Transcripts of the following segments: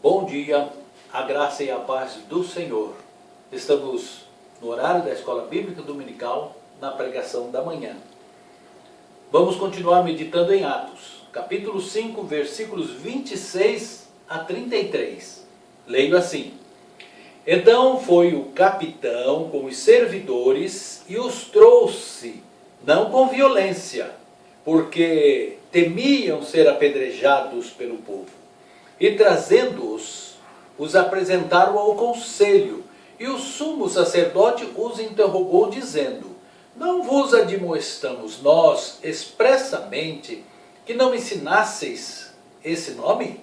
Bom dia, a graça e a paz do Senhor. Estamos no horário da Escola Bíblica Dominical, na pregação da manhã. Vamos continuar meditando em Atos, capítulo 5, versículos 26 a 33. Leio assim: Então foi o capitão com os servidores e os trouxe, não com violência, porque temiam ser apedrejados pelo povo. E trazendo-os, os apresentaram ao conselho, e o sumo sacerdote os interrogou, dizendo: Não vos admoestamos nós expressamente que não ensinasseis esse nome?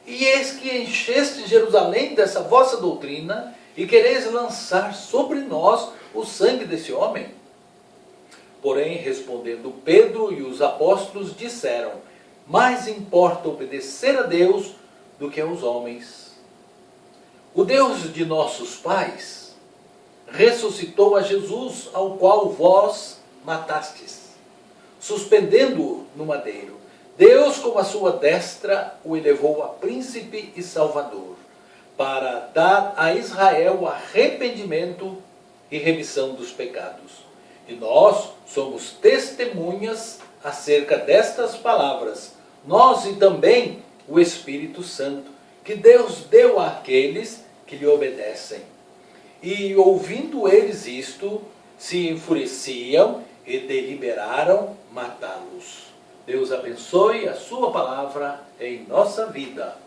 E eis que encheste Jerusalém dessa vossa doutrina, e quereis lançar sobre nós o sangue desse homem? Porém, respondendo Pedro e os apóstolos, disseram: Mais importa obedecer a Deus do que aos homens. O Deus de nossos pais ressuscitou a Jesus, ao qual vós matastes, suspendendo-o no madeiro. Deus, com a sua destra, o elevou a príncipe e salvador, para dar a Israel arrependimento e remissão dos pecados. E nós somos testemunhas acerca destas palavras, nós e também o Espírito Santo, que Deus deu àqueles que lhe obedecem. E ouvindo eles isto, se enfureciam e deliberaram matá-los. Deus abençoe a sua palavra em nossa vida.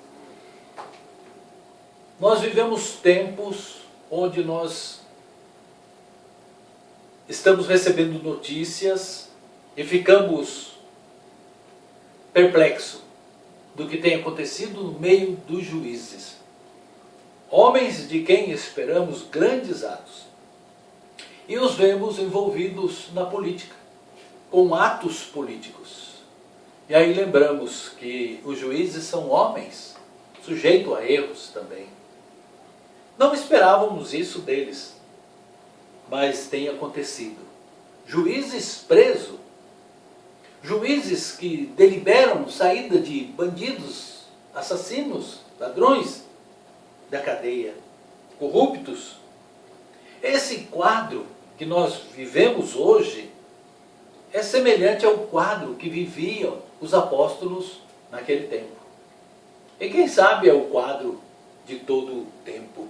Nós vivemos tempos onde nós estamos recebendo notícias e ficamos perplexos do que tem acontecido no meio dos juízes. Homens de quem esperamos grandes atos. E os vemos envolvidos na política, com atos políticos. E aí lembramos que os juízes são homens, sujeitos a erros também. Não esperávamos isso deles, mas tem acontecido. Juízes presos, juízes que deliberam saída de bandidos, assassinos, ladrões da cadeia, corruptos. Esse quadro que nós vivemos hoje é semelhante ao quadro que viviam os apóstolos naquele tempo. E quem sabe é o quadro de todo o tempo.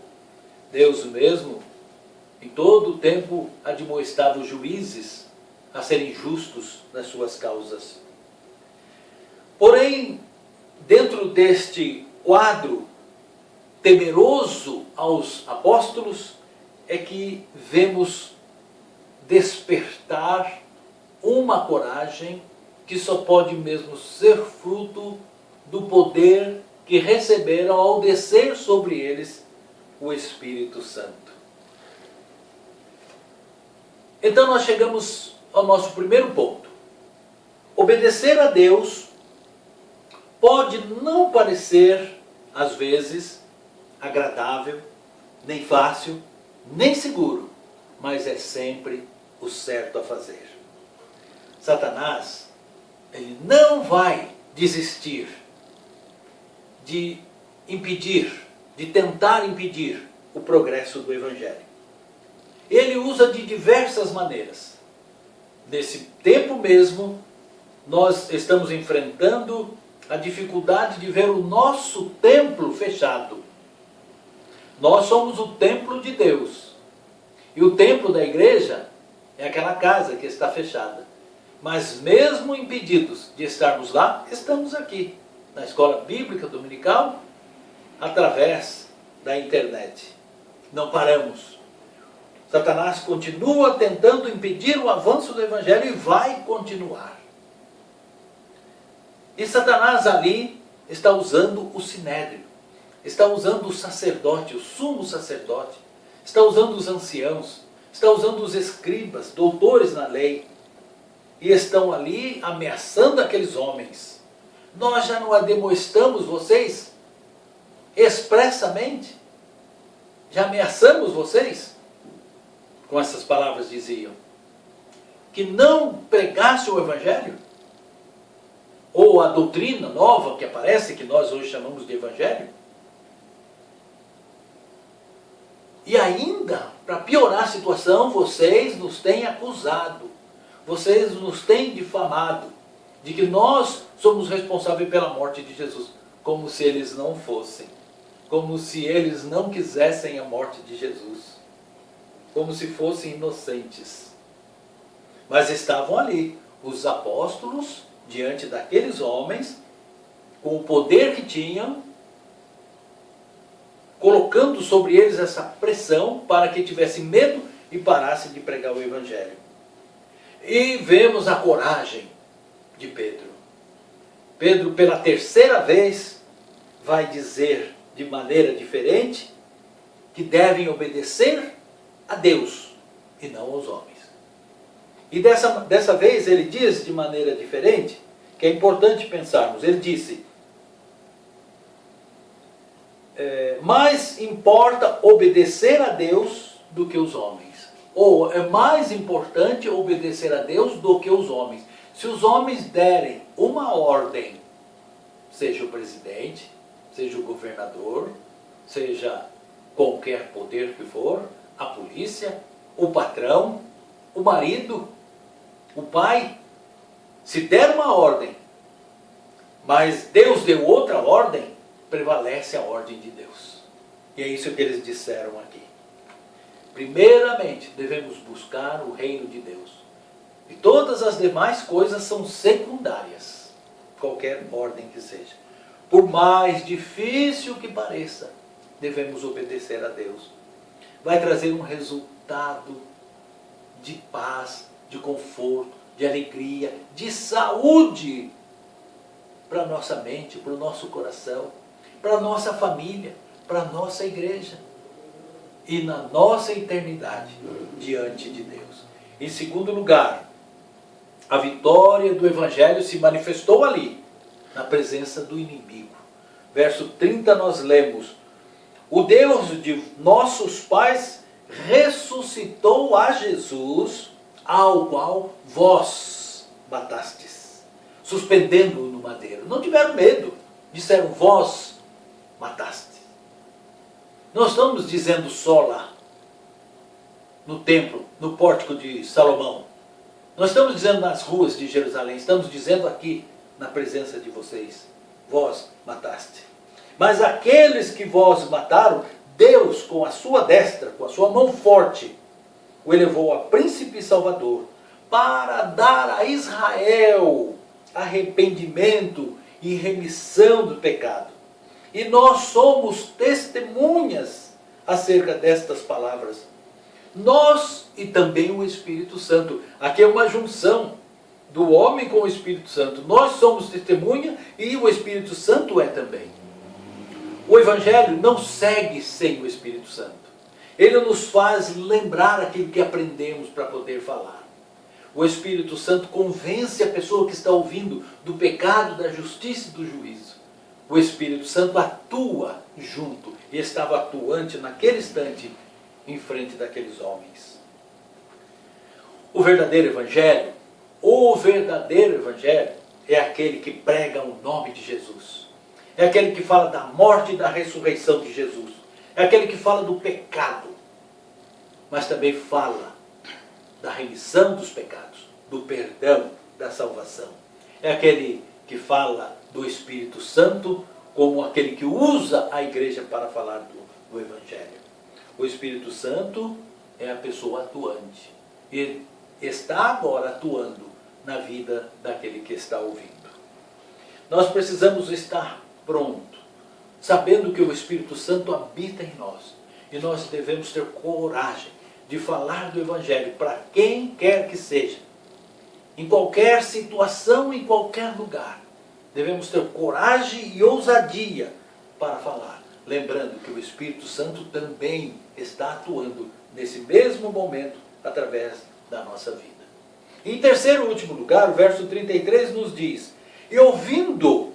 Deus mesmo, em todo o tempo, admoestava os juízes a serem justos nas suas causas. Porém, dentro deste quadro temeroso aos apóstolos, é que vemos despertar uma coragem que só pode mesmo ser fruto do poder que receberam ao descer sobre eles o Espírito Santo. Então nós chegamos ao nosso primeiro ponto. Obedecer a Deus pode não parecer, às vezes, agradável, nem fácil, nem seguro, mas é sempre o certo a fazer. Satanás, ele não vai desistir de impedir, de tentar impedir o progresso do Evangelho. Ele usa de diversas maneiras. Nesse tempo mesmo, nós estamos enfrentando a dificuldade de ver o nosso templo fechado. Nós somos o templo de Deus. E o templo da igreja é aquela casa que está fechada. Mas mesmo impedidos de estarmos lá, estamos aqui, na Escola Bíblica Dominical, através da internet. Não paramos. Satanás continua tentando impedir o avanço do Evangelho e vai continuar. E Satanás ali está usando o sinédrio, está usando o sacerdote, o sumo sacerdote, está usando os anciãos, está usando os escribas, doutores na lei, e estão ali ameaçando aqueles homens. Nós já não admoestamos vocês expressamente? Já ameaçamos vocês? Com essas palavras diziam que não pregasse o Evangelho? Ou a doutrina nova que aparece, que nós hoje chamamos de Evangelho? E ainda, para piorar a situação, vocês nos têm acusado, vocês nos têm difamado, de que nós somos responsáveis pela morte de Jesus, como se eles não fossem, como se eles não quisessem a morte de Jesus, como se fossem inocentes. Mas estavam ali, os apóstolos, diante daqueles homens, com o poder que tinham, colocando sobre eles essa pressão para que tivessem medo e parassem de pregar o Evangelho. E vemos a coragem de Pedro. Pedro, pela terceira vez, vai dizer de maneira diferente que devem obedecer a Deus e não aos homens. E dessa vez ele diz de maneira diferente, que é importante pensarmos. Ele disse: mais importa obedecer a Deus do que os homens. Ou é mais importante obedecer a Deus do que os homens. Se os homens derem uma ordem, seja o presidente, seja o governador, seja qualquer poder que for, a polícia, o patrão, o marido, o pai, se der uma ordem, mas Deus deu outra ordem, prevalece a ordem de Deus. E é isso que eles disseram aqui. Primeiramente, devemos buscar o reino de Deus. E todas as demais coisas são secundárias, qualquer ordem que seja. Por mais difícil que pareça, devemos obedecer a Deus. Vai trazer um resultado de paz, de conforto, de alegria, de saúde para a nossa mente, para o nosso coração, para a nossa família, para a nossa igreja e na nossa eternidade diante de Deus. Em segundo lugar, a vitória do Evangelho se manifestou ali, na presença do inimigo. Verso 30 nós lemos: o Deus de nossos pais ressuscitou a Jesus, ao qual vós matastes, suspendendo-o no madeiro. Não tiveram medo, disseram: vós mataste. Não estamos dizendo só lá, no templo, no pórtico de Salomão. Nós estamos dizendo nas ruas de Jerusalém, estamos dizendo aqui, na presença de vocês: vós mataste. Mas aqueles que vós mataram, Deus, com a sua destra, com a sua mão forte, o elevou a príncipe e salvador, para dar a Israel arrependimento e remissão do pecado. E nós somos testemunhas acerca destas palavras. Nós e também o Espírito Santo. Aqui é uma junção do homem com o Espírito Santo. Nós somos testemunha e o Espírito Santo é também. O Evangelho não segue sem o Espírito Santo. Ele nos faz lembrar aquilo que aprendemos para poder falar. O Espírito Santo convence a pessoa que está ouvindo do pecado, da justiça e do juízo. O Espírito Santo atua junto e estava atuante naquele instante em frente daqueles homens. O verdadeiro Evangelho é aquele que prega o nome de Jesus. É aquele que fala da morte e da ressurreição de Jesus. É aquele que fala do pecado, mas também fala da remissão dos pecados, do perdão, da salvação. É aquele que fala do Espírito Santo como aquele que usa a igreja para falar do Evangelho. O Espírito Santo é a pessoa atuante. Ele está agora atuando na vida daquele que está ouvindo. Nós precisamos estar pronto, sabendo que o Espírito Santo habita em nós. E nós devemos ter coragem de falar do Evangelho para quem quer que seja. Em qualquer situação, em qualquer lugar. Devemos ter coragem e ousadia para falar. Lembrando que o Espírito Santo também está atuando nesse mesmo momento através da nossa vida. Em terceiro e último lugar, o verso 33 nos diz: e ouvindo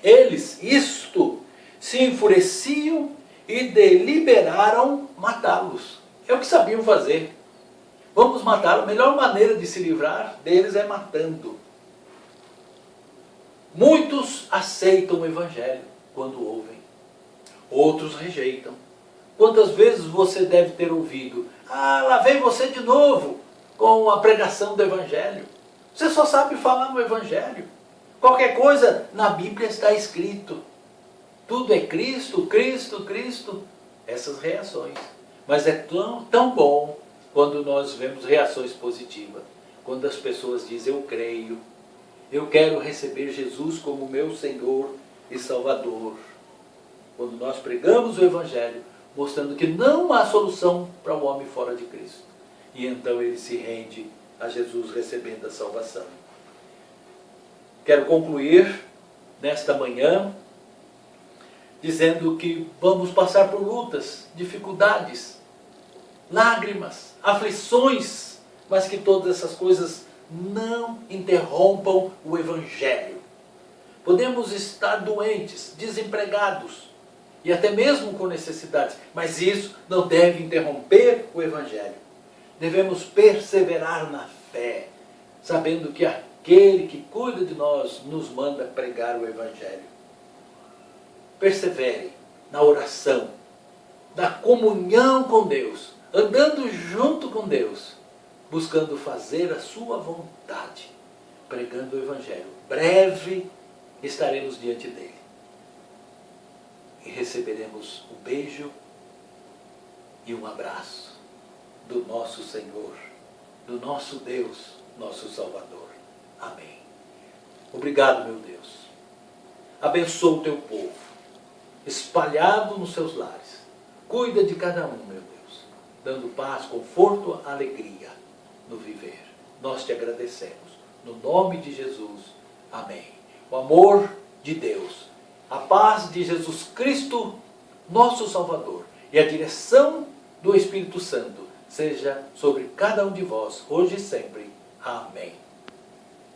eles isto, se enfureciam e deliberaram matá-los. É o que sabiam fazer. Vamos matá-los. A melhor maneira de se livrar deles é matando. Muitos aceitam o Evangelho quando ouvem. Outros rejeitam. Quantas vezes você deve ter ouvido: ah, lá vem você de novo com a pregação do Evangelho. Você só sabe falar no Evangelho. Qualquer coisa na Bíblia está escrito. Tudo é Cristo, Cristo, Cristo. Essas reações. Mas é tão bom quando nós vemos reações positivas. Quando as pessoas dizem: eu creio, eu quero receber Jesus como meu Senhor e Salvador. Quando nós pregamos o Evangelho, mostrando que não há solução para o homem fora de Cristo. E então ele se rende a Jesus, recebendo a salvação. Quero concluir nesta manhã dizendo que vamos passar por lutas, dificuldades, lágrimas, aflições, mas que todas essas coisas não interrompam o Evangelho. Podemos estar doentes, desempregados e até mesmo com necessidades, mas isso não deve interromper o Evangelho. Devemos perseverar na fé, sabendo que aquele que cuida de nós nos manda pregar o Evangelho. Persevere na oração, na comunhão com Deus, andando junto com Deus, buscando fazer a sua vontade, pregando o Evangelho. Breve estaremos diante dele e receberemos o beijo e um abraço do nosso Senhor, do nosso Deus, nosso Salvador. Amém. Obrigado, meu Deus. Abençoa o teu povo, espalhado nos seus lares. Cuida de cada um, meu Deus, dando paz, conforto, alegria no viver. Nós te agradecemos. No nome de Jesus. Amém. O amor de Deus, a paz de Jesus Cristo, nosso Salvador, e a direção do Espírito Santo seja sobre cada um de vós, hoje e sempre. Amém.